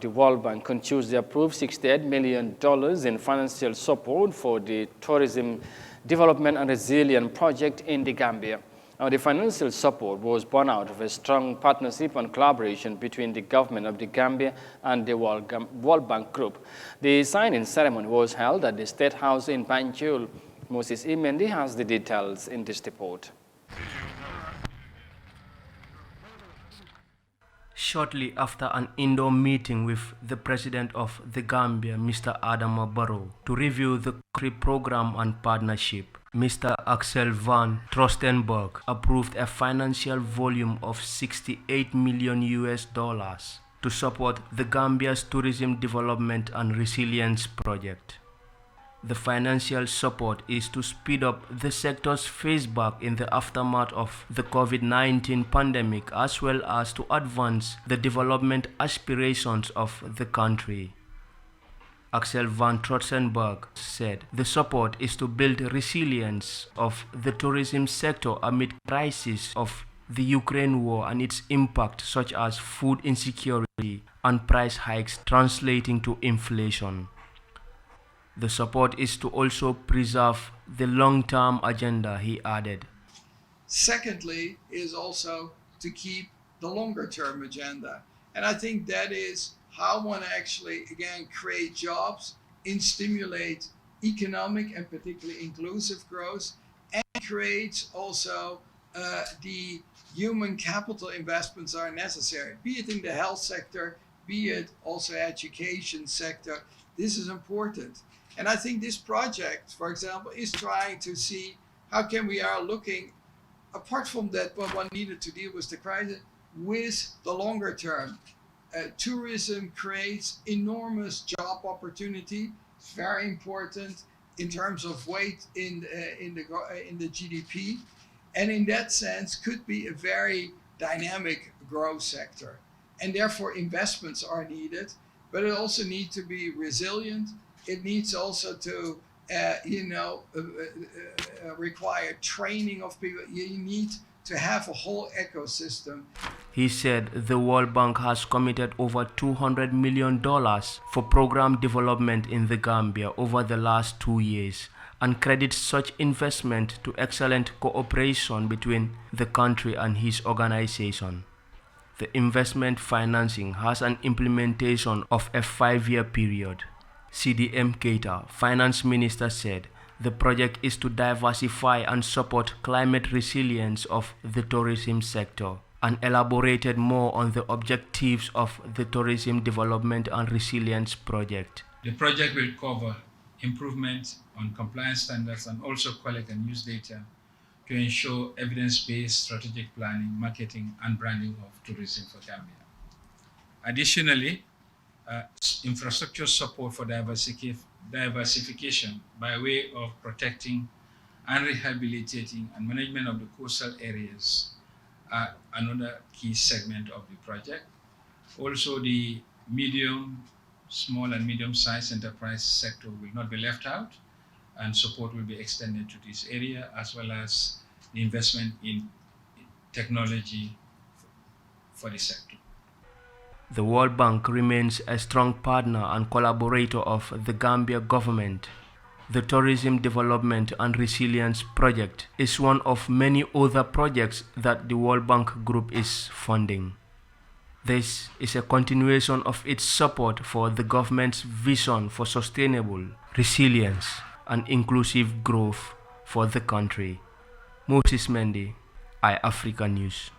The World Bank on Tuesday approved $68 million in financial support for the Tourism Development and Resilience Project in the Gambia. Now, the financial support was born out of a strong partnership and collaboration between the government of the Gambia and the World Bank Group. The signing ceremony was held at the State House in Banjul. Moses Imendi has the details in this report. Shortly after an indoor meeting with the President of the Gambia, Mr. Adama Barrow, to review the country program and partnership, Mr. Axel van Trostenberg approved a financial volume of $68 million to support the Gambia's tourism development and resilience project. The financial support is to speed up the sector's phase back in the aftermath of the COVID-19 pandemic, as well as to advance the development aspirations of the country. Axel van Trotsenberg said the support is to build resilience of the tourism sector amid crisis of the Ukraine war and its impact, such as food insecurity and price hikes translating to inflation. The support is to also preserve the long-term agenda, he added. Secondly, is also to keep the longer-term agenda. And I think that is how one actually, again, create jobs and stimulate economic and particularly inclusive growth, and creates also the human capital investments are necessary, be it in the health sector, be it also education sector. This is important. And I think this project, for example, is trying to see how can we are looking, apart from that, what one needed to deal with the crisis, with the longer term. Tourism creates enormous job opportunity, very important in terms of weight in the GDP, and in that sense could be a very dynamic growth sector. And therefore investments are needed, but it also needs to be resilient. It needs also to, require training of people. You need to have a whole ecosystem. He said the World Bank has committed over $200 million for program development in the Gambia over the last 2 years, and credits such investment to excellent cooperation between the country and his organization. The investment financing has an implementation of a 5-year period. CDM Keita, Finance Minister, said the project is to diversify and support climate resilience of the tourism sector, and elaborated more on the objectives of the Tourism Development and Resilience Project. The project will cover improvement on compliance standards and also collect and use data to ensure evidence-based strategic planning, marketing, and branding of tourism for Gambia. Additionally, infrastructure support for diversification by way of protecting and rehabilitating and management of the coastal areas are another key segment of the project. Also, the small and medium-sized enterprise sector will not be left out, and support will be extended to this area, as well as the investment in technology for the sector. The World Bank remains a strong partner and collaborator of the Gambia government. The Tourism Development and Resilience Project is one of many other projects that the World Bank Group is funding. This is a continuation of its support for the government's vision for sustainable resilience and inclusive growth for the country. Moses Mendy, Eyeafrica News.